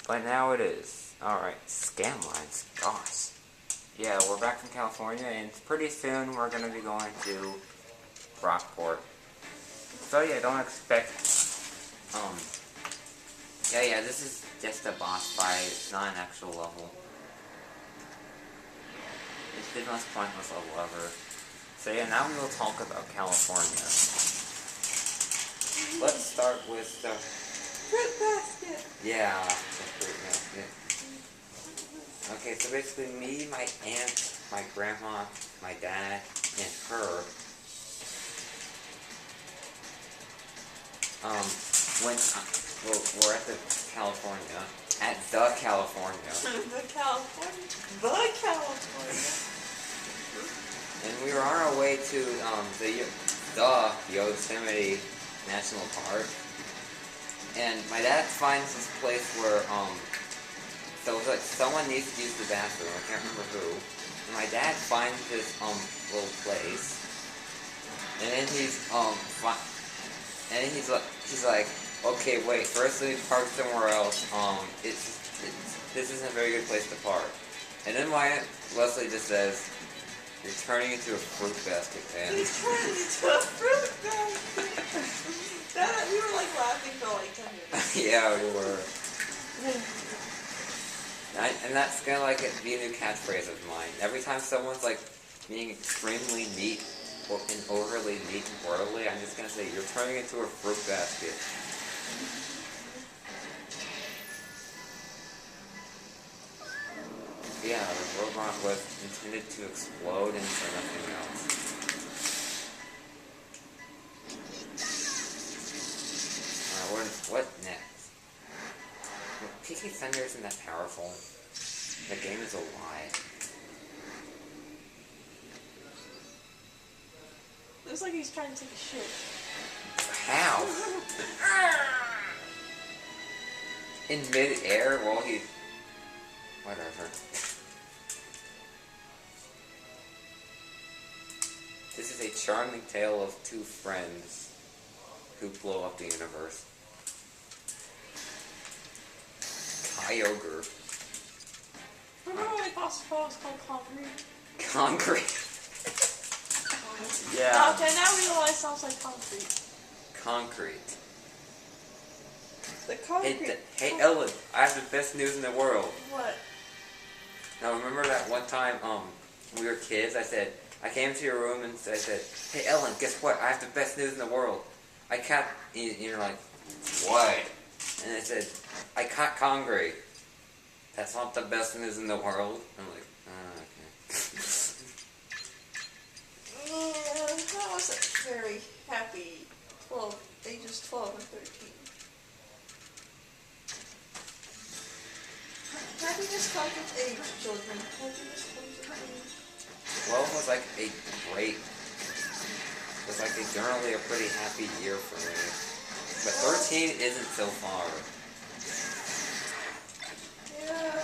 But now it is. Alright, scam lines. Gosh. Yeah, we're back from California, and pretty soon we're going to be going to Rockport. So yeah, don't expect, yeah, this is just a boss fight, it's not an actual level. It's the most pointless level ever. So yeah, now we will talk about California. Let's start with the fruit basket. Yeah, the fruit basket. Okay, so basically me, my aunt, my grandma, my dad, and her went, well, we're at the California, The California. And we were on our way to, the Yosemite National Park, and my dad finds this place where, so it was like, someone needs to use the bathroom, I can't remember who, and my dad finds this, little place, and then he's like, okay, wait, first let me park somewhere else, this isn't a very good place to park. And then my Aunt Leslie just says, you're turning into a fruit basket, man. He's turning into a fruit basket! We were like laughing for like 10 minutes. Yeah, we were. And that's gonna like be a new catchphrase of mine. Every time someone's like being extremely neat and overly neat and orderly, I'm just gonna say, you're turning into a fruit basket. Yeah, the robot was intended to explode into nothing else. What next? PC Thunder isn't that powerful. The game is a lie. Looks like he's trying to take a shit. How? In mid-air while he... Whatever. This is a charming tale of two friends who blow up the universe. Kyogre. Remember when Boss was called Concrete? Concrete. Yeah. Okay, now we realize it sounds like concrete. Concrete. The concrete. Hey Ellen, I have the best news in the world. What? Now remember that one time, when we were kids, I came to your room and I said, hey Ellen, guess what? I have the best news in the world. I caught, you're like, what? And I said, I caught concrete. That's not the best news in the world. I'm like, okay. Yeah, that wasn't very happy. Ages 12 and 13. Happiness comes with age, children. Happiness comes with age. 12 was like a great, it was like generally a pretty happy year for me. But 13 isn't so far. Yeah.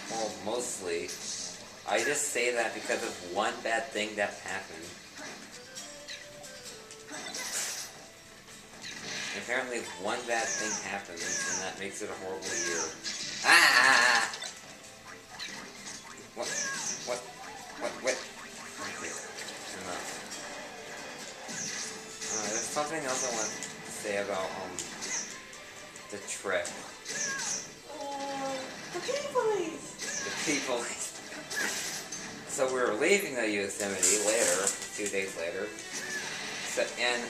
Well, mostly. I just say that because of one bad thing that happened. Apparently one bad thing happened, and that makes it a horrible year. Ah! What? Okay, enough. There's something else I want to say about, the trip. The peoples! The peoples. So we were leaving the Yosemite later, 2 days later, and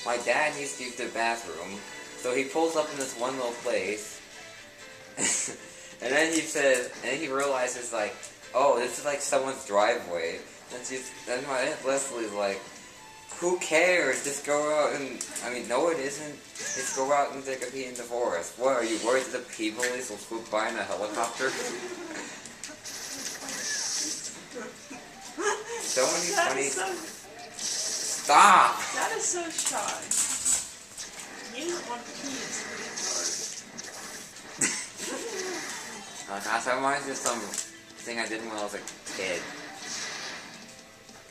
my dad needs to use the bathroom, so he pulls up in this one little place, and then he realizes like, oh, this is like someone's driveway, and my Aunt Leslie's like, who cares, just go out and, no it isn't, just go out and take a pee in the forest. What, are you worried that the people will swoop by in a helicopter? So many funny... Stop! That is so shy. You didn't want to pee in somebody's yard. Gosh, that reminds me of something I did when I was a kid.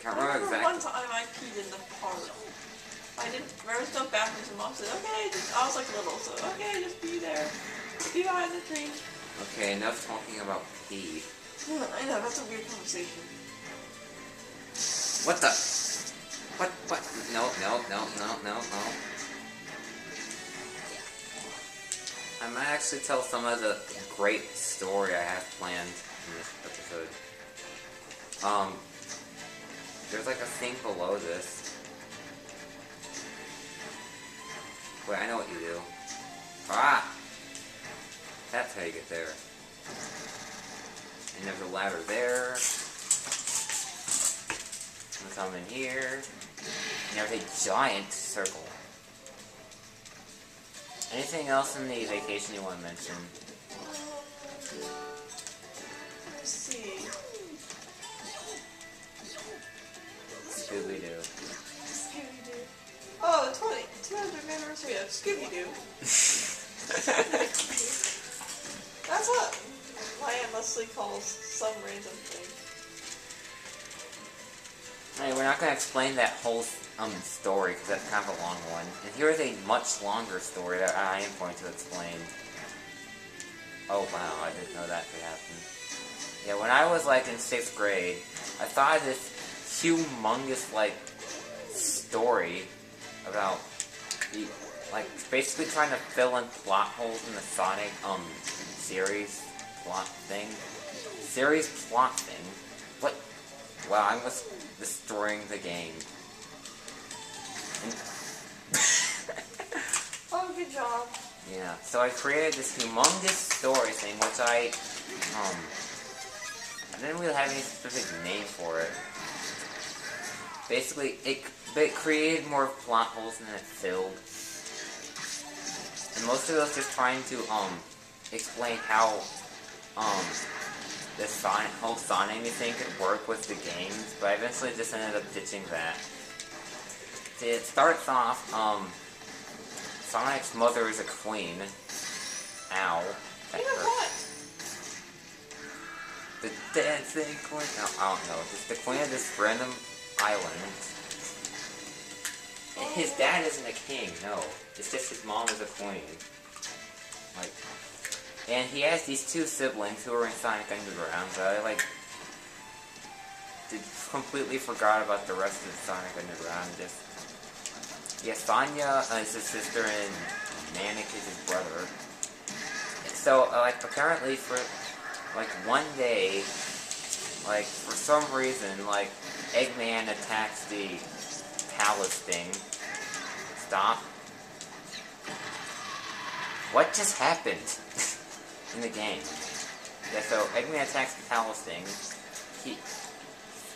Can't remember exactly. One time I peed in the park. There was no bathrooms, and Mom said, okay, I was like little, so okay, just pee there. Be behind the tree. Okay, enough talking about pee. I know, that's a weird conversation. What the? What? No. I might actually tell some of the great story I have planned in this episode. There's like a thing below this. Wait, I know what you do. Ah! That's how you get there. And there's a ladder there. And some in here. And there's a giant circle. Anything else in the vacation you want to mention? Let's see. Scooby-Doo. Scooby-Doo. Oh, the 200th anniversary of Scooby-Doo. That's what my Aunt Leslie calls some random thing. Hey, we're not going to explain that whole story because that's kind of a long one. And here is a much longer story that I am going to explain. Oh wow, I didn't know that could happen. Yeah, when I was like in 6th grade, I thought of this humongous like story about the basically trying to fill in plot holes in the Sonic series plot thing. What? Wow, I was destroying the game. Oh, good job. Yeah, so I created this humongous story thing, which I didn't really have any specific name for it. Basically, it created more plot holes than it filled. And most of it was just trying to, explain how, the whole Sonic thing could work with the games, but I eventually just ended up ditching that. See, it starts off, Sonic's mother is a queen. Ow. That You know hurt. what? The dancing queen? No, I don't know. It's the queen of this random island. And his dad isn't a king, no. It's just his mom is a queen. Like, and he has these 2 siblings who are in Sonic Underground, but I, completely forgot about the rest of Sonic Underground. Just, yeah, Sonya is his sister, and Manic is his brother. And so, apparently for, one day, for some reason, Eggman attacks the palace thing. Stop. What just happened in the game? Yeah, so Eggman attacks the palace thing.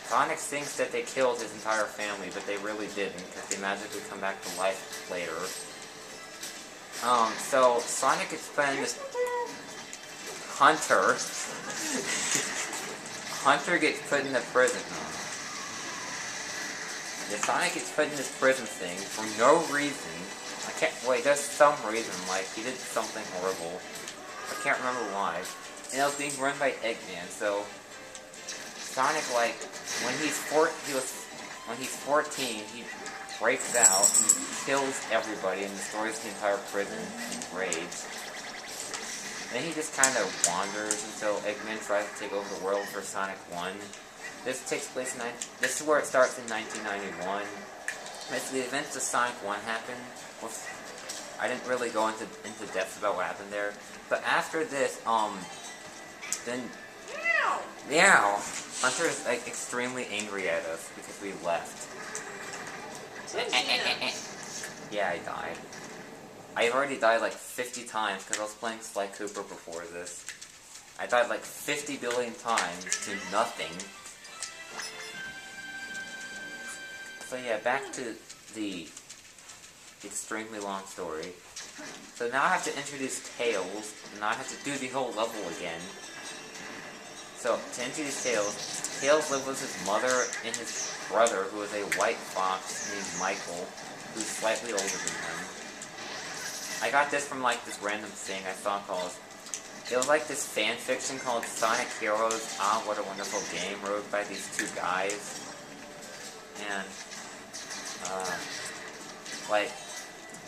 Sonic thinks that they killed his entire family, but they really didn't, because they magically come back to life later. So Sonic gets put in this... Hunter gets put in the prison. Yeah, Sonic gets put in this prison thing for no reason. There's some reason, he did something horrible. I can't remember why. And it was being run by Eggman, so Sonic, when he's 14, he breaks out and kills everybody and destroys the entire prison in rage. Then he just kind of wanders until Eggman tries to take over the world for Sonic 1. This takes place this is where it starts in 1991. Basically, the events of Sonic 1 happen. I didn't really go into depth about what happened there. But after this, then... Meow! Hunter is, extremely angry at us because we left. Yeah, I died. I've already died, 50 times because I was playing Sly Cooper before this. I died, 50 billion times to nothing. So yeah, back to the extremely long story. So now I have to introduce Tails, and now I have to do the whole level again. So, to introduce Tails, Tails lives with his mother and his brother, who is a white fox named Michael, who's slightly older than him. I got this from, this random thing I saw called... It was this fan fiction called Sonic Heroes, Ah, What a Wonderful Game, wrote by these 2 guys. And,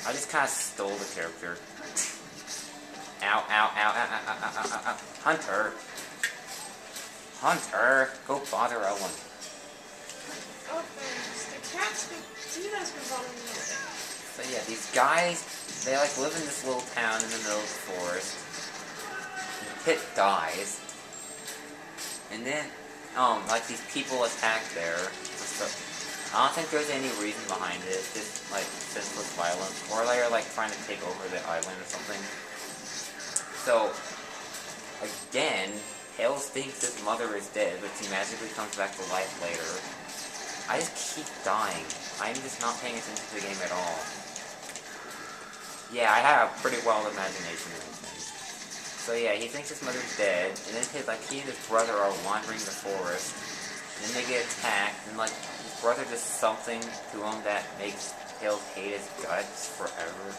I just kind of stole the character. Ow, ow, ow, ow, ow, ow, ow, ow, ow. Hunter! Hunter! Go bother Owen. Oh, thanks. The cat's been... Tina's been bothering me all day. So yeah, these guys, they like live in this little town in the middle of the forest. And Pit dies. And then, like these people attack there. I don't think there's any reason behind it. It's just like senseless violence. Or they're like trying to take over the island or something. So, again, Tails thinks his mother is dead, but she magically comes back to life later. I just keep dying. I'm just not paying attention to the game at all. Yeah, I have a pretty wild imagination in these things. So yeah, he thinks his mother's dead, and then he and his brother are wandering the forest, and then they get attacked, and like, his brother does something to him that makes Tails hate his guts forever.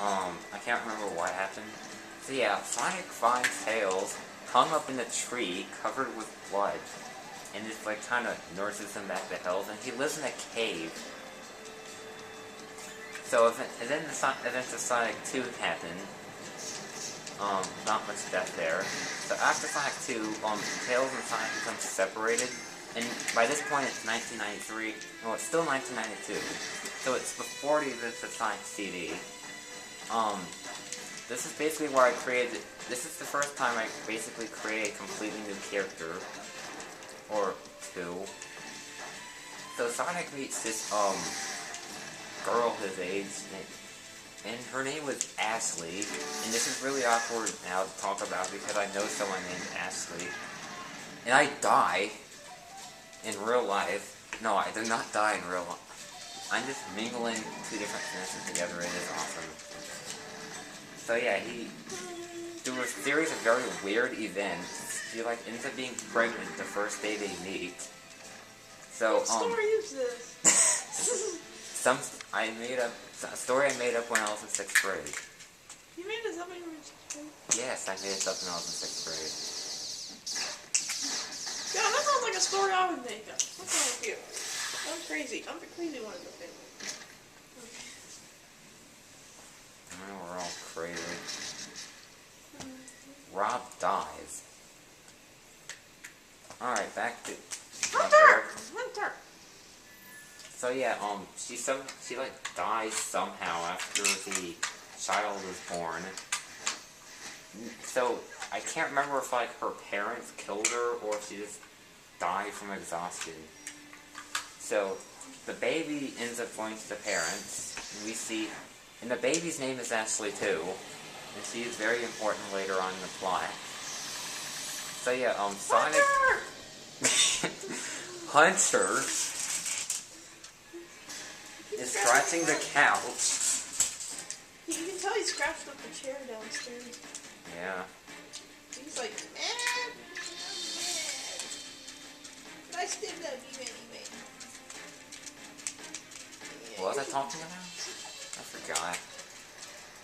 I can't remember what happened. So yeah, Sonic finds Tails hung up in a tree, covered with blood, and just like kind of nurses him back to health, and he lives in a cave. So and then the events of Sonic 2 happen. Not much death there. So after Sonic 2, Tails and Sonic become separated, and by this point it's 1993. No, it's still 1992. So it's before the events of Sonic CD. This is basically where I created. This is the first time I basically created a completely new character, or two. So Sonic meets this girl his age, and her name was Ashley, and this is really awkward now to talk about because I know someone named Ashley, and I die in real life. No, I did not die in real life. I'm just mingling two different sentences together. It is awesome. So yeah, through a series of very weird events, she like ends up being pregnant the first day they meet. So what story is this? A story I made up when I was in 6th grade. You made this up when you were in 6th grade? Yes, I made it up when I was in 6th grade. Yeah, that sounds like a story I would make up. What's wrong with you? I'm crazy. I'm the crazy one in the family. Okay. We're all crazy. Rob dies. Alright, back to Hunter! So yeah, she like dies somehow after the child is born. So I can't remember if like her parents killed her or if she just died from exhaustion. So the baby ends up going to the parents, and we see, and the baby's name is Ashley too, and she is very important later on in the plot. So yeah, Sonic... Hunter is scratching the couch. You can tell he scratched up the chair downstairs. Yeah. He's like, man, I still love you anyway. What was I talking about? I forgot.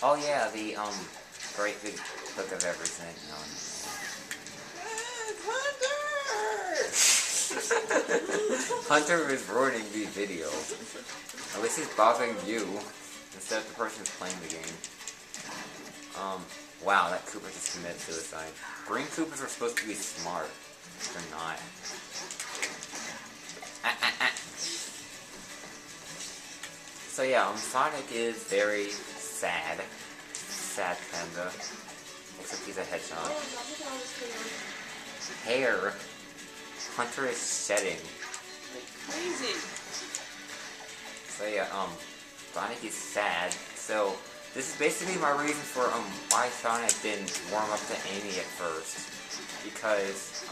Oh yeah, the great big book of everything. Hunter is ruining these videos. At least he's bothering you instead of the person who's playing the game. Wow, that Koopa just committed suicide. Green Koopas are supposed to be smart. They're not. So yeah, Sonic is very sad. Sad panda. Except he's a hedgehog. Hair. Hunter is shedding. Like crazy. So yeah, Sonic is sad. So this is basically my reason for why Sonic didn't warm up to Amy at first. Because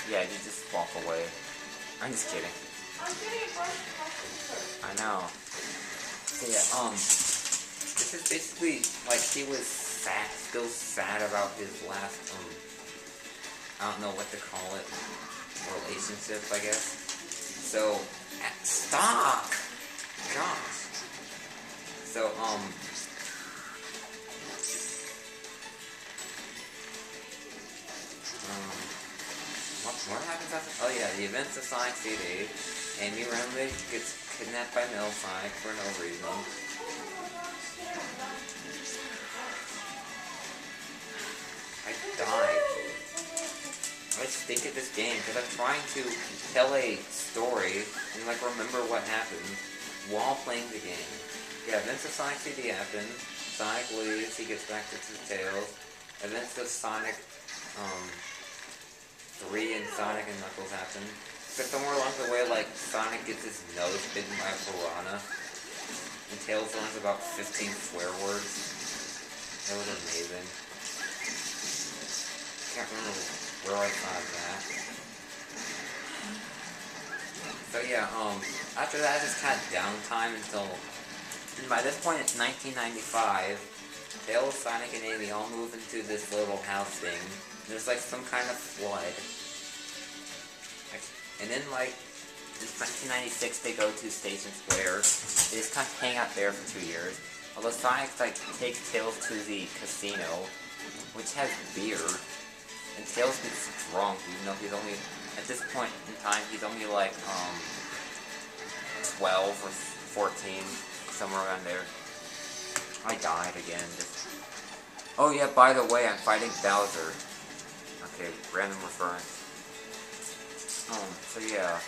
yeah, you just walk away. I'm just kidding. I'm getting a brush across I know. So yeah, this is basically like he was sad, still sad about his last I don't know what to call it, relationship, I guess. So, stop! Gosh. So, what happens after? Oh yeah, the events of Sonic CD. Amy randomly gets kidnapped by Male Sonic for no reason. think of this game because I'm trying to tell a story and like remember what happened while playing the game. Yeah, events of Sonic CD happen. Sonic leaves, he gets back to Tails. Events of Sonic 3 and Sonic and Knuckles happen. But somewhere along the way, like, Sonic gets his nose bitten by a piranha. And Tails learns about 15 swear words. That was amazing. Can't remember where I saw that. So yeah, after that, just kind of downtime until... And by this point, it's 1995. Tails, Sonic, and Amy all move into this little house thing. There's like some kind of flood. And then like, in 1996 they go to Station Square. They just kind of hang out there for 2 years. Although Sonic like takes Tails to the casino, which has beer. And Tails gets drunk, even though he's only, at this point in time, he's only like 12 or 14, somewhere around there. I died again. Oh yeah, by the way, I'm fighting Bowser. Okay, random reference. So yeah.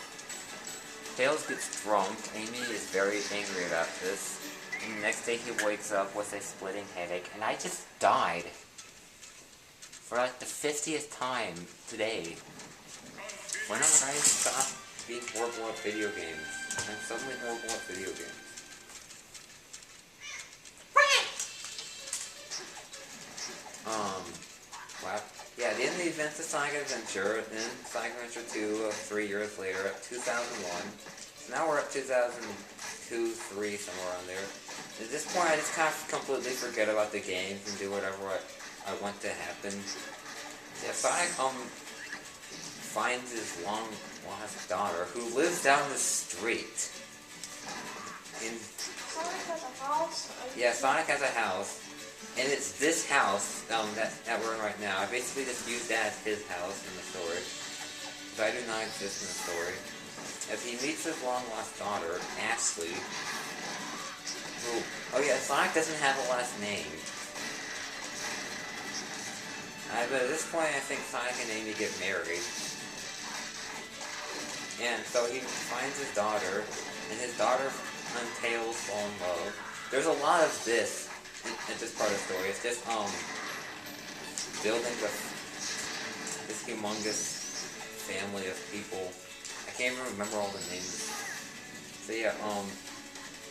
Tails gets drunk, Amy is very angry about this, and the next day he wakes up with a splitting headache, and I just died. For like the 50th time today. When am I going to stop being horrible at video games? I'm suddenly horrible at video games. Wow. Yeah, the end of the events of Sonic Adventure, then Sonic Adventure 2, 3 years later, at 2001. So now we're at 2002, 3, somewhere around there. At this point, I just kind of completely forget about the games and do whatever I want to happen. Yeah, Sonic, finds his long-lost daughter, who lives down the street. Sonic has a house? Yeah, Sonic has a house. And it's this house that we're in right now. I basically just used that as his house in the story. But I do not exist in the story. As he meets his long-lost daughter, Ashley, who... Oh yeah, Sonic doesn't have a last name. But at this point, I think Sonic and Amy get married. And so he finds his daughter, and his daughter and Tails fall in love. There's a lot of this in this part of the story. It's just, building this humongous family of people. I can't even remember all the names. So yeah,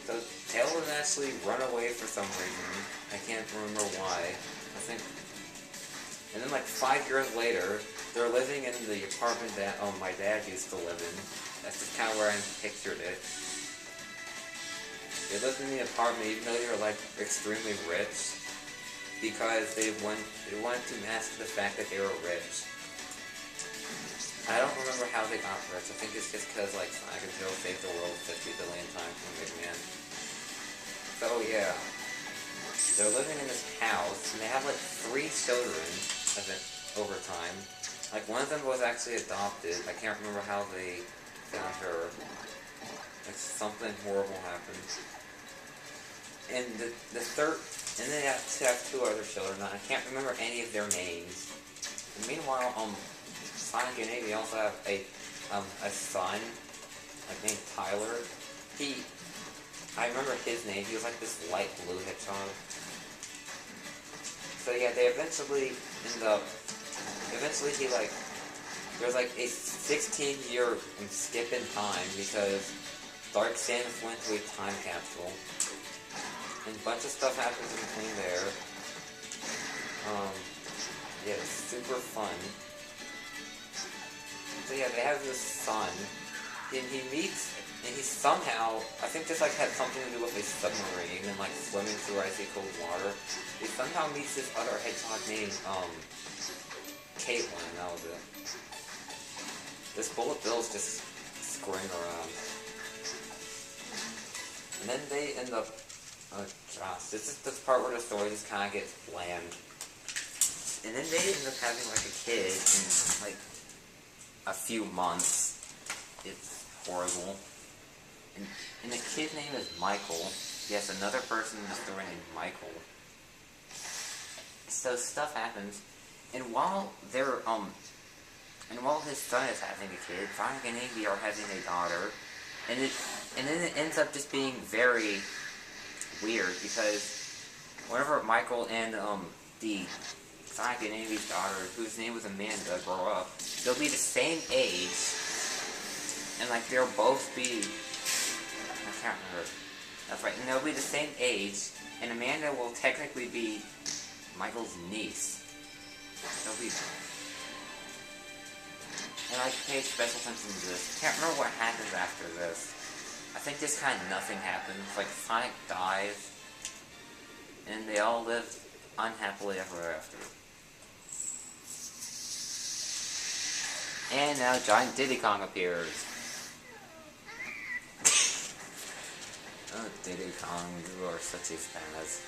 so Tails and Ashley run away for some reason. I can't remember why. I think, and then like 5 years later, they're living in the apartment that, my dad used to live in. That's just kind of where I pictured it. They lived in the apartment even though they were like extremely rich, because they wanted to mask the fact that they were rich. I don't remember how they got rich. I think it's just because like Sonic and Tails saved the world 50 billion times from Big Man. So yeah, they're living in this house and they have like 3 children over time. Like one of them was actually adopted. I can't remember how they found her. Like something horrible happened. And the third, and then they have 2 other children. I can't remember any of their names. And meanwhile, Sonic and Amy also have a son, like named Tyler. I remember his name. He was like this light blue hedgehog. So yeah, they eventually he like, there's like a 16-year skip in time because Dark Samus went to a time capsule. And a bunch of stuff happens in between there. Yeah, it's super fun. So yeah, they have this son. And he meets, and he somehow, I think this like had something to do with a submarine and like swimming through icy cold water. He somehow meets this other hedgehog named, Caitlin, that was it. This Bullet Bill's just screwing around. And then they end up... Oh gosh, this is the part where the story just kind of gets bland. And then they end up having like a kid in like a few months. It's horrible. And the kid's name is Michael. Yes, another person in the story named Michael. So stuff happens. And while they're And while his son is having a kid, Sonic and Amy are having a daughter. And then it ends up just being very weird because whenever Michael and the Sonic and Amy's daughter, whose name was Amanda, grow up, they'll be the same age, and like they'll both be, I can't remember. That's right, and they'll be the same age, and Amanda will technically be Michael's niece. They'll be. And I pay special attention to this. Can't remember what happens after this. I think just kind of nothing happens. Like Sonic dies, and they all live unhappily ever after. And now Giant Diddy Kong appears. Oh, Diddy Kong, you are such a spaz.